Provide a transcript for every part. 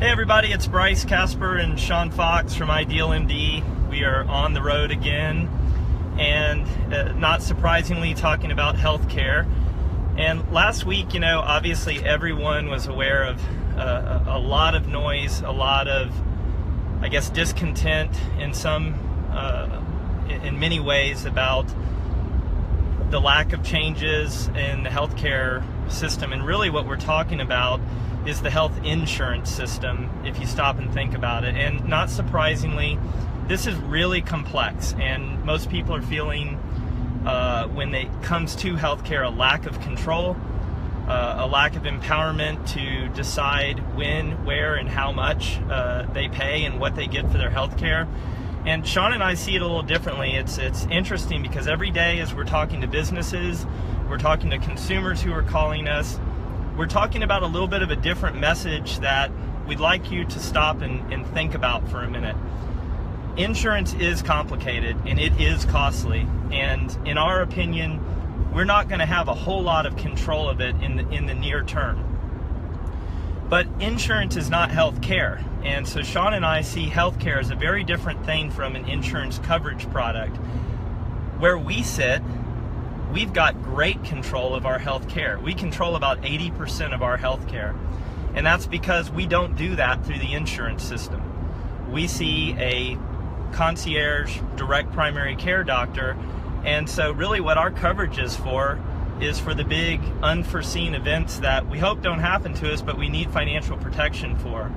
Hey everybody, it's Bryce Casper and Sean Fox from Ideal MD. We are on the road again, and not surprisingly talking about healthcare. And last week, obviously everyone was aware of a lot of noise, a lot of, discontent in many ways about the lack of changes in the healthcare system. And really what we're talking about is the health insurance system, if you stop and think about it. And not surprisingly, this is really complex, and most people are feeling, when it comes to healthcare, a lack of control, a lack of empowerment to decide when, where, and how much they pay and what they get for their healthcare. And Sean and I see it a little differently. It's interesting because every day as we're talking to businesses, we're talking to consumers who are calling us, we're talking about a little bit of a different message that we'd like you to stop and think about for a minute. Insurance is complicated and it is costly, and in our opinion, we're not going to have a whole lot of control of it in the near term. But insurance is not health care, and so Sean and I see healthcare as a very different thing from an insurance coverage product. Where we sit, we've got great control of our health care. We control about 80% of our health care. And that's because we don't do that through the insurance system. We see a concierge direct primary care doctor. And so really what our coverage is for the big unforeseen events that we hope don't happen to us, but we need financial protection for.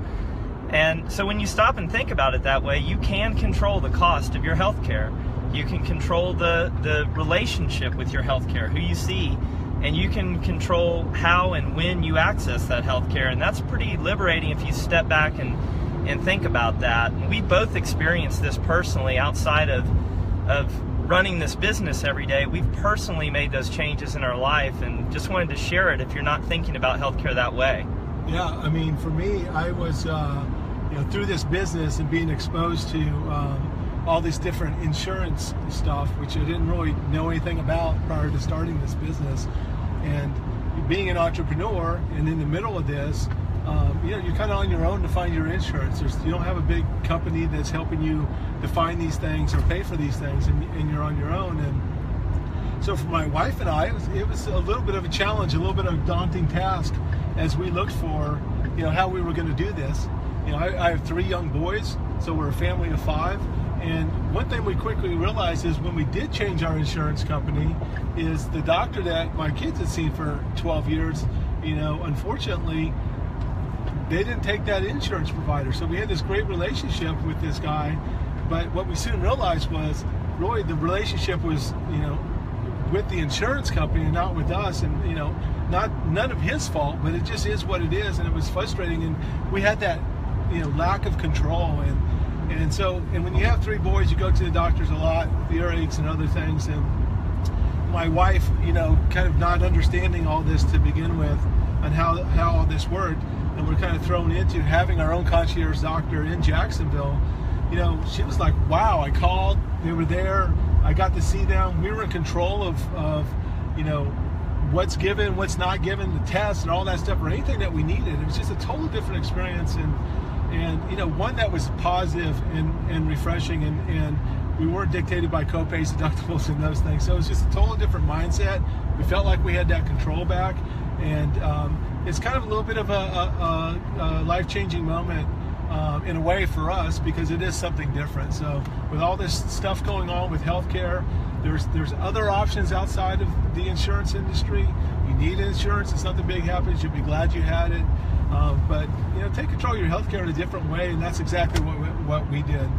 And so when you stop and think about it that way, you can control the cost of your health care. You can control the relationship with your healthcare, who you see, and you can control how and when you access that healthcare. And that's pretty liberating if you step back and think about that. And we both experienced this personally outside of running this business every day. We've personally made those changes in our life, and just wanted to share it if you're not thinking about healthcare that way. Yeah, I mean, for me, I was, through this business and being exposed to all this different insurance stuff, which I didn't really know anything about prior to starting this business. And being an entrepreneur and in the middle of this, you're kind of on your own to find your insurance. You don't have a big company that's helping you define these things or pay for these things, and you're on your own. And so for my wife and I, it was a little bit of a challenge, a little bit of a daunting task as we looked for, how we were going to do this. I have 3 young boys, so we're a family of 5. And one thing we quickly realized is when we did change our insurance company, is the doctor that my kids had seen for 12 years, unfortunately, they didn't take that insurance provider. So we had this great relationship with this guy, but what we soon realized was really the relationship was, with the insurance company and not with us. And, none of his fault, but it just is what it is. And it was frustrating. And we had that, lack of control. And when you have 3 boys, you go to the doctors a lot, earaches and other things. And my wife, kind of not understanding all this to begin with and how all this worked, and we're kind of thrown into having our own concierge doctor in Jacksonville. She was like, wow, I called, they were there, I got to see them, we were in control of what's given, what's not given, the tests and all that stuff, or anything that we needed. It was just a totally different experience, and one that was positive and refreshing, and we weren't dictated by co-pays, deductibles, and those things. So it was just a totally different mindset. We felt like we had that control back, and it's kind of a little bit of a life-changing moment in a way for us, because it is something different. So with all this stuff going on with healthcare, there's other options outside of the insurance industry. You need insurance. If something big happens, you'll be glad you had it. But take control of your healthcare in a different way, and that's exactly what we did.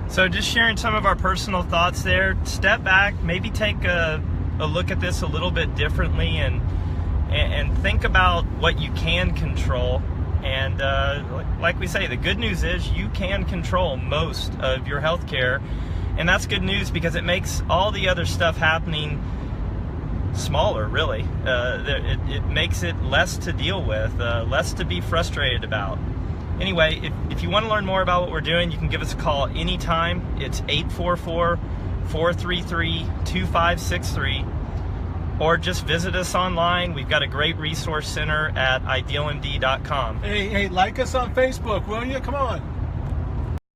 So just sharing some of our personal thoughts there. Step back, maybe take a look at this a little bit differently, and think about what you can control. And like we say, the good news is you can control most of your health care, and that's good news because it makes all the other stuff happening smaller, really. It makes it less to deal with, less to be frustrated about. Anyway, if you want to learn more about what we're doing, you can give us a call anytime. It's 844-433-2563. or just visit us online. We've got a great resource center at idealmd.com. Hey, like us on Facebook, will you? Come on.